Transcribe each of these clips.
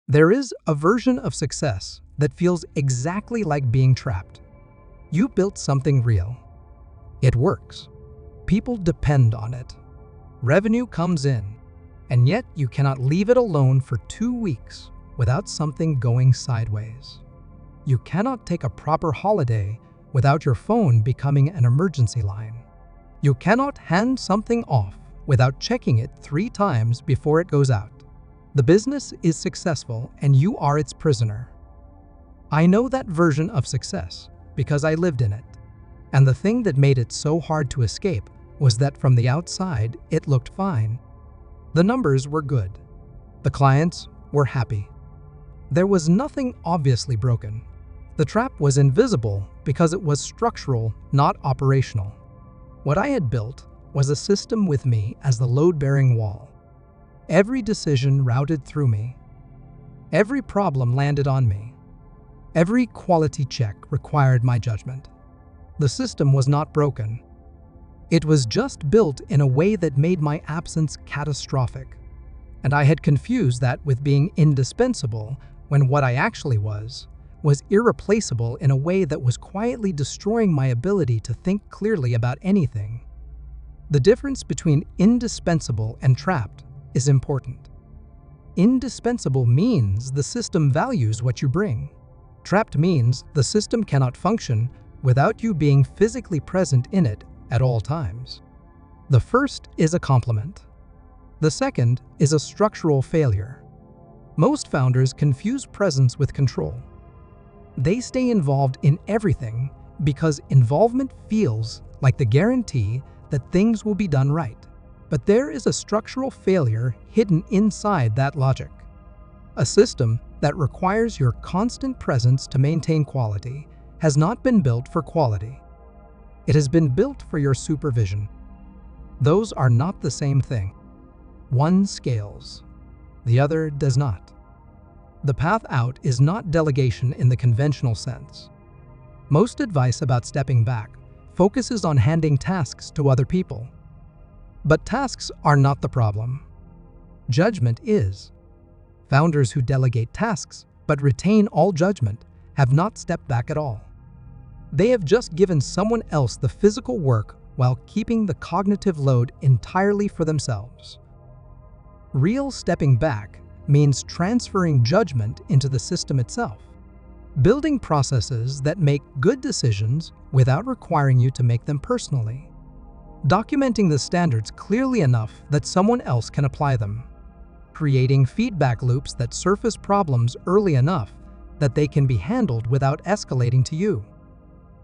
There is a version of success that feels exactly like being trapped. You built something real. It works. People depend on it. Revenue comes in, and yet you cannot leave it alone for 2 weeks without something going sideways. You cannot take a proper holiday without your phone becoming an emergency line. You cannot hand something off without checking it 3 times before it goes out. The business is successful and you are its prisoner. I know that version of success because I lived in it. And the thing that made it so hard to escape was that from the outside, it looked fine. The numbers were good. The clients were happy. There was nothing obviously broken. The trap was invisible because it was structural, not operational. What I had built was a system with me as the load-bearing wall. Every decision routed through me. Every problem landed on me. Every quality check required my judgment. The system was not broken. It was just built in a way that made my absence catastrophic. And I had confused that with being indispensable when what I actually was irreplaceable in a way that was quietly destroying my ability to think clearly about anything. The difference between indispensable and trapped is important. Indispensable means the system values what you bring. Trapped means the system cannot function without you being physically present in it at all times. The first is a compliment. The second is a structural failure. Most founders confuse presence with control. They stay involved in everything because involvement feels like the guarantee that things will be done right. But there is a structural failure hidden inside that logic. A system that requires your constant presence to maintain quality has not been built for quality. It has been built for your supervision. Those are not the same thing. One scales, the other does not. The path out is not delegation in the conventional sense. Most advice about stepping back focuses on handing tasks to other people. But tasks are not the problem. Judgment is. Founders who delegate tasks but retain all judgment have not stepped back at all. They have just given someone else the physical work while keeping the cognitive load entirely for themselves. Real stepping back means transferring judgment into the system itself, building processes that make good decisions without requiring you to make them personally, documenting the standards clearly enough that someone else can apply them, creating feedback loops that surface problems early enough that they can be handled without escalating to you.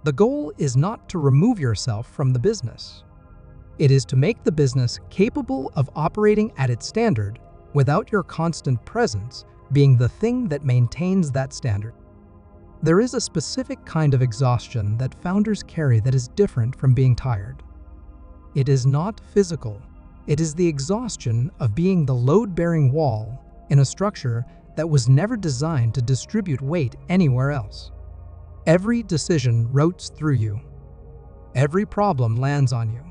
The goal is not to remove yourself from the business. It is to make the business capable of operating at its standard without your constant presence being the thing that maintains that standard. There is a specific kind of exhaustion that founders carry that is different from being tired. It is not physical. It is the exhaustion of being the load-bearing wall in a structure that was never designed to distribute weight anywhere else. Every decision rotates through you. Every problem lands on you.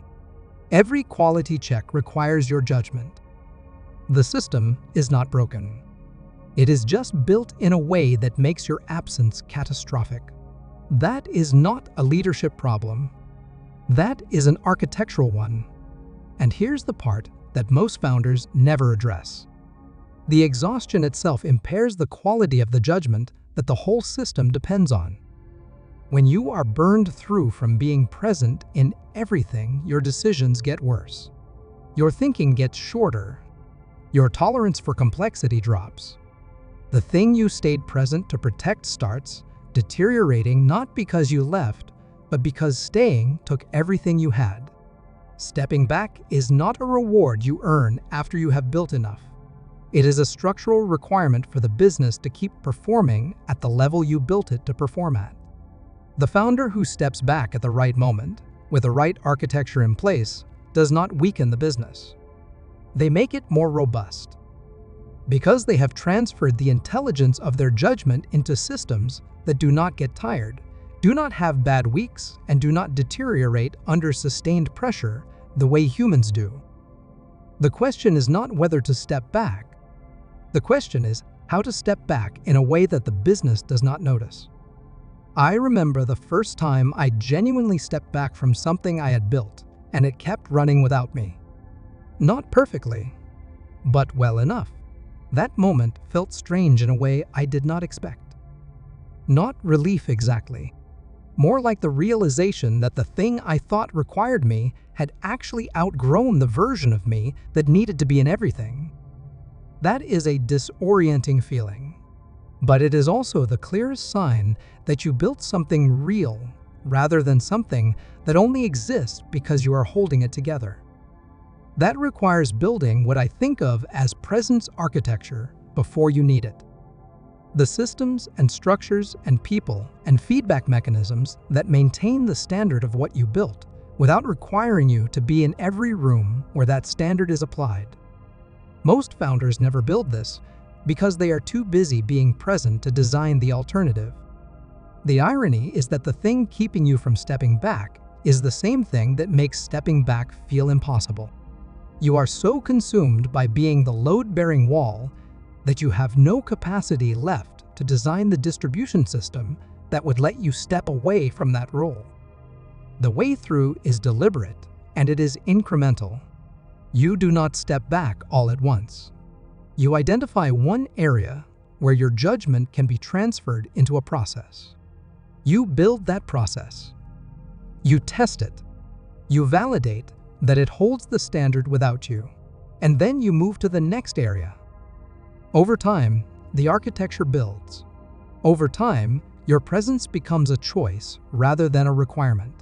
Every quality check requires your judgment. The system is not broken. It is just built in a way that makes your absence catastrophic. That is not a leadership problem. That is an architectural one. And here's the part that most founders never address. The exhaustion itself impairs the quality of the judgment that the whole system depends on. When you are burned through from being present in everything, your decisions get worse. Your thinking gets shorter. Your tolerance for complexity drops. The thing you stayed present to protect starts deteriorating not because you left, but because staying took everything you had. Stepping back is not a reward you earn after you have built enough. It is a structural requirement for the business to keep performing at the level you built it to perform at. The founder who steps back at the right moment, with the right architecture in place, does not weaken the business. They make it more robust. Because they have transferred the intelligence of their judgment into systems that do not get tired, do not have bad weeks, and do not deteriorate under sustained pressure the way humans do. The question is not whether to step back. The question is how to step back in a way that the business does not notice. I remember the first time I genuinely stepped back from something I had built, and it kept running without me. Not perfectly, but well enough. That moment felt strange in a way I did not expect. Not relief exactly. More like the realization that the thing I thought required me had actually outgrown the version of me that needed to be in everything. That is a disorienting feeling. But it is also the clearest sign that you built something real rather than something that only exists because you are holding it together. That requires building what I think of as presence architecture before you need it. The systems and structures and people and feedback mechanisms that maintain the standard of what you built without requiring you to be in every room where that standard is applied. Most founders never build this because they are too busy being present to design the alternative. The irony is that the thing keeping you from stepping back is the same thing that makes stepping back feel impossible. You are so consumed by being the load-bearing wall that you have no capacity left to design the distribution system that would let you step away from that role. The way through is deliberate, and it is incremental. You do not step back all at once. You identify one area where your judgment can be transferred into a process. You build that process. You test it. You validate that it holds the standard without you, and then you move to the next area. Over time, the architecture builds. Over time, your presence becomes a choice rather than a requirement,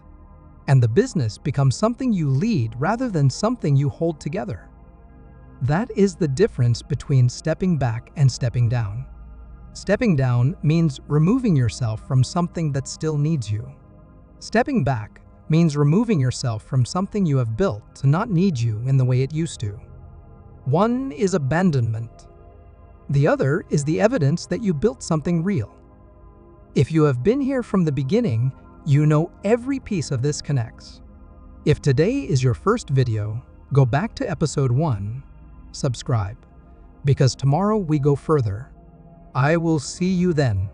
and the business becomes something you lead rather than something you hold together. That is the difference between stepping back and stepping down. Stepping down means removing yourself from something that still needs you. Stepping back means removing yourself from something you have built to not need you in the way it used to. One is abandonment. The other is the evidence that you built something real. If you have been here from the beginning, you know every piece of this connects. If today is your first video, go back to episode 1, subscribe, because tomorrow we go further. I will see you then.